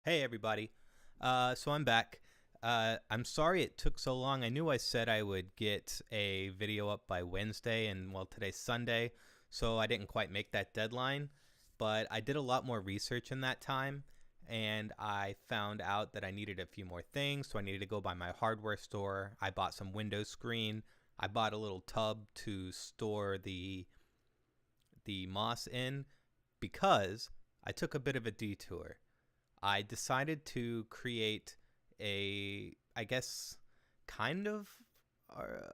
Hey everybody. So I'm back. I'm sorry it took so long. I knew I said I would get a video up by Wednesday, and well, today's Sunday, so I didn't quite make that deadline. But I did a lot more research in that time, and I found out that I needed a few more things. So I needed to go by my hardware store. I bought some window screen. I bought a little tub to store the moss in because I took a bit of a detour. I decided to create I guess, kind of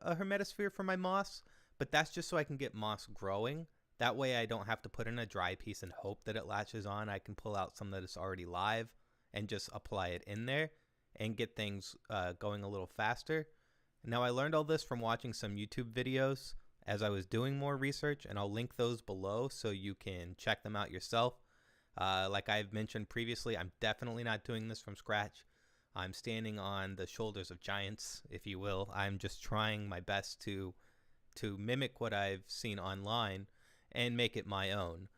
a hermetosphere for my moss, but that's just so I can get moss growing. That way I don't have to put in a dry piece and hope that it latches on. I can pull out some that is already live and just apply it in there and get things going a little faster. Now I learned all this from watching some YouTube videos as I was doing more research, and I'll link those below so you can check them out yourself. Like I've mentioned previously, I'm definitely not doing this from scratch. I'm standing on the shoulders of giants, if you will. I'm just trying my best to mimic what I've seen online and make it my own.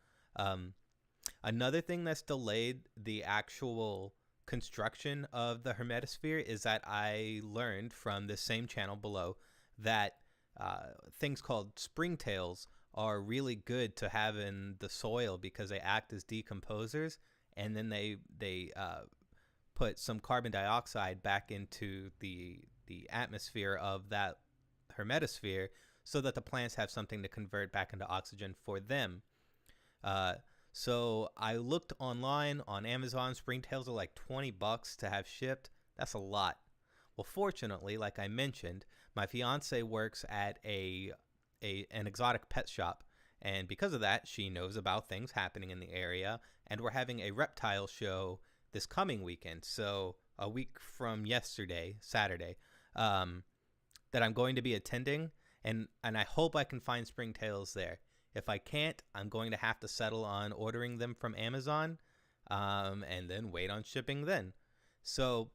Another thing that's delayed the actual construction of the hermetosphere is that I learned from the same channel below that things called springtails are really good to have in the soil because they act as decomposers, and then they put some carbon dioxide back into the atmosphere of that hermetosphere so that the plants have something to convert back into oxygen for them. So I looked online on Amazon. Springtails are like $20 to have shipped. That's a lot. Well, fortunately, like I mentioned, my fiance works at an exotic pet shop, and because of that she knows about things happening in the area, and we're having a reptile show this coming weekend, so a week from yesterday, Saturday, that I'm going to be attending, and I hope I can find springtails there. If I can't, I'm going to have to settle on ordering them from Amazon, and then wait on shipping then. So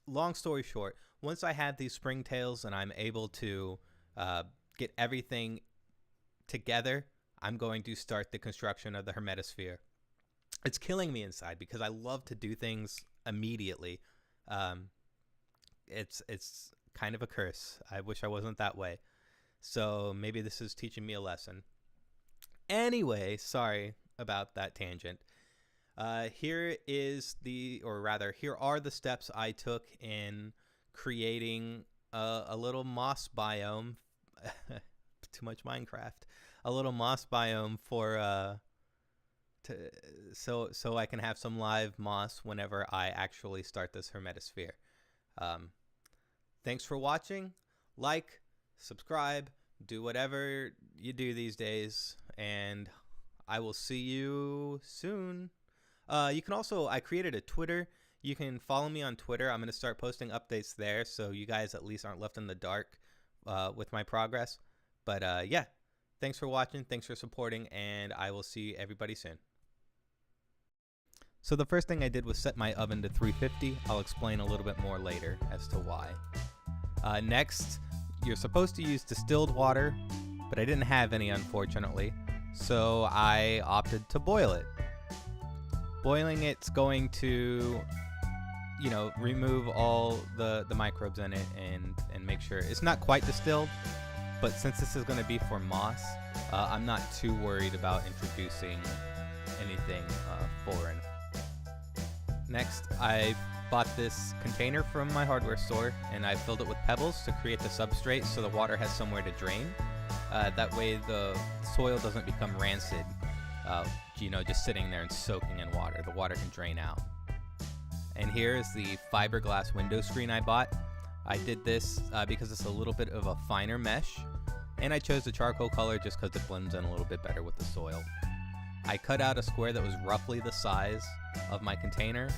long story short, once I have these springtails and I'm able to get everything together, I'm going to start the construction of the hermetosphere. It's killing me inside because I love to do things immediately. It's kind of a curse. I wish I wasn't that way. So maybe this is teaching me a lesson. Anyway, sorry about that tangent. Here are the steps I took in creating a little moss biome. Too much Minecraft. A little moss biome for so I can have some live moss whenever I actually start this hermetosphere. Thanks for watching. Like, subscribe, do whatever you do these days, and I will see you soon. You can also, I created a Twitter. You can follow me on Twitter. I'm going to start posting updates there so you guys at least aren't left in the dark with my progress. But yeah, thanks for watching, thanks for supporting, and I will see everybody soon. So the first thing I did was set my oven to 350. I'll explain a little bit more later as to why. Next, you're supposed to use distilled water, but I didn't have any, unfortunately, so I opted to boil it. Boiling it's going to, remove all the microbes in it and make sure it's not quite distilled. But since this is going to be for moss, I'm not too worried about introducing anything foreign. Next, I bought this container from my hardware store, and I filled it with pebbles to create the substrate so the water has somewhere to drain. That way the soil doesn't become rancid, just sitting there and soaking in water. The water can drain out. And here is the fiberglass window screen I bought. I did this because it's a little bit of a finer mesh, and I chose the charcoal color just because it blends in a little bit better with the soil. I cut out a square that was roughly the size of my container,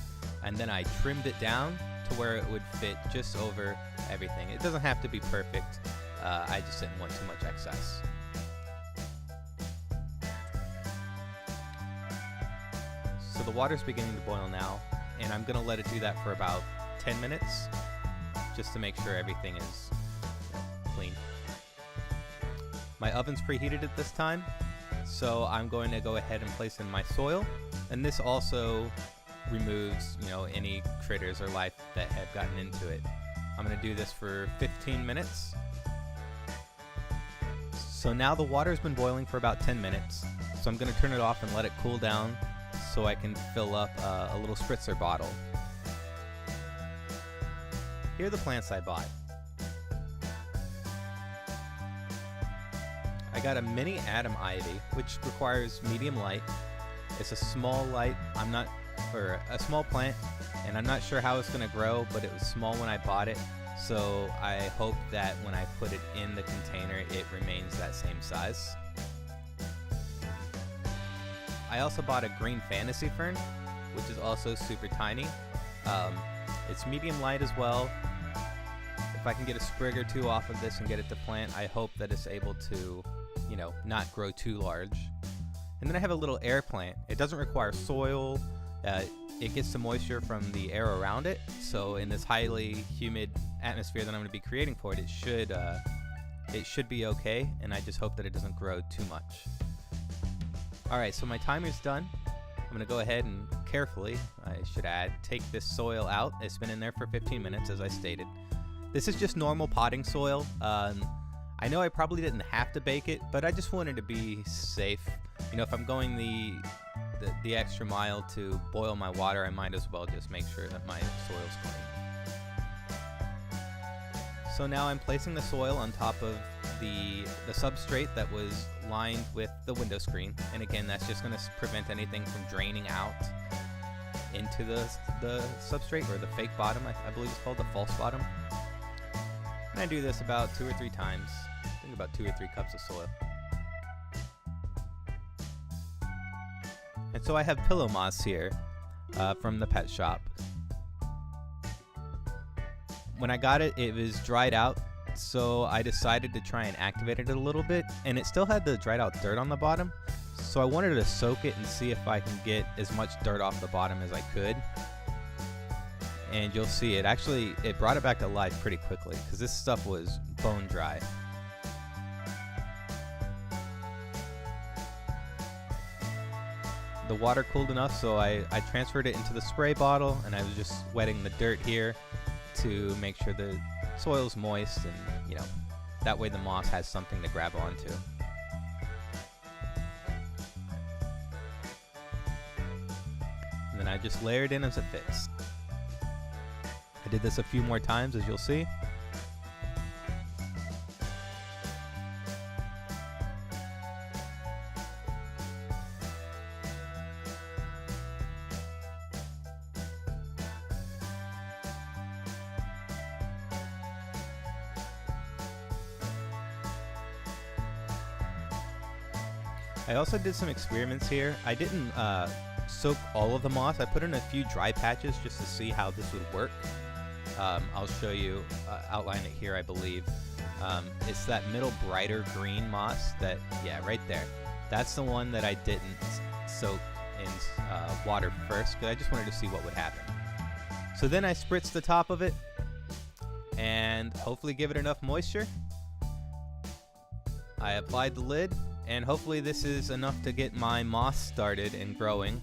and then I trimmed it down to where it would fit just over everything. It doesn't have to be perfect. I just didn't want too much excess. So the water's beginning to boil now, and I'm going to let it do that for about 10 minutes. Just to make sure everything is clean. My oven's preheated at this time, so I'm going to go ahead and place in my soil, and this also removes, you know, any critters or life that have gotten into it. I'm going to do this for 15 minutes. So now the water's been boiling for about 10 minutes. So I'm going to turn it off and let it cool down so I can fill up a little spritzer bottle. Here are the plants I bought. I got a mini Adam ivy, which requires medium light. It's a small light, a small plant, and I'm not sure how it's going to grow, but it was small when I bought it. So I hope that when I put it in the container, it remains that same size. I also bought a green fantasy fern, which is also super tiny. It's medium light as well. If I can get a sprig or two off of this and get it to plant, I hope that it's able to, you know, not grow too large. And then I have a little air plant. It doesn't require soil. It gets the moisture from the air around it. So in this highly humid atmosphere that I'm going to be creating for it, it should be okay. And I just hope that it doesn't grow too much. All right, so my timer's done. I'm going to go ahead and carefully, I should add, take this soil out. It's been in there for 15 minutes, as I stated. This is just normal potting soil. I know I probably didn't have to bake it, but I just wanted to be safe. You know, if I'm going the extra mile to boil my water, I might as well just make sure that my soil's clean. So now I'm placing the soil on top of the substrate that was lined with the window screen. And again, that's just going to prevent anything from draining out into the substrate, or the fake bottom, I believe it's called, the false bottom. And I do this about 2 or 3 times. I think about 2 or 3 cups of soil. And so I have pillow moss here from the pet shop. When I got it, it was dried out, so I decided to try and activate it a little bit, and it still had the dried out dirt on the bottom. So I wanted to soak it and see if I can get as much dirt off the bottom as I could. And you'll see it brought it back to life pretty quickly, because this stuff was bone dry. The water cooled enough, so I transferred it into the spray bottle, and I was just wetting the dirt here to make sure the soil's moist, and you know, that way the moss has something to grab onto. And then I just layer it in as it fits. I did this a few more times, as you'll see. I also did some experiments here. I didn't soak all of the moss. I put in a few dry patches just to see how this would work. I'll show you, outline it here, I believe. It's that middle brighter green moss right there. That's the one that I didn't soak in water first, because I just wanted to see what would happen. So then I spritzed the top of it and hopefully give it enough moisture. I applied the lid, and hopefully this is enough to get my moss started and growing.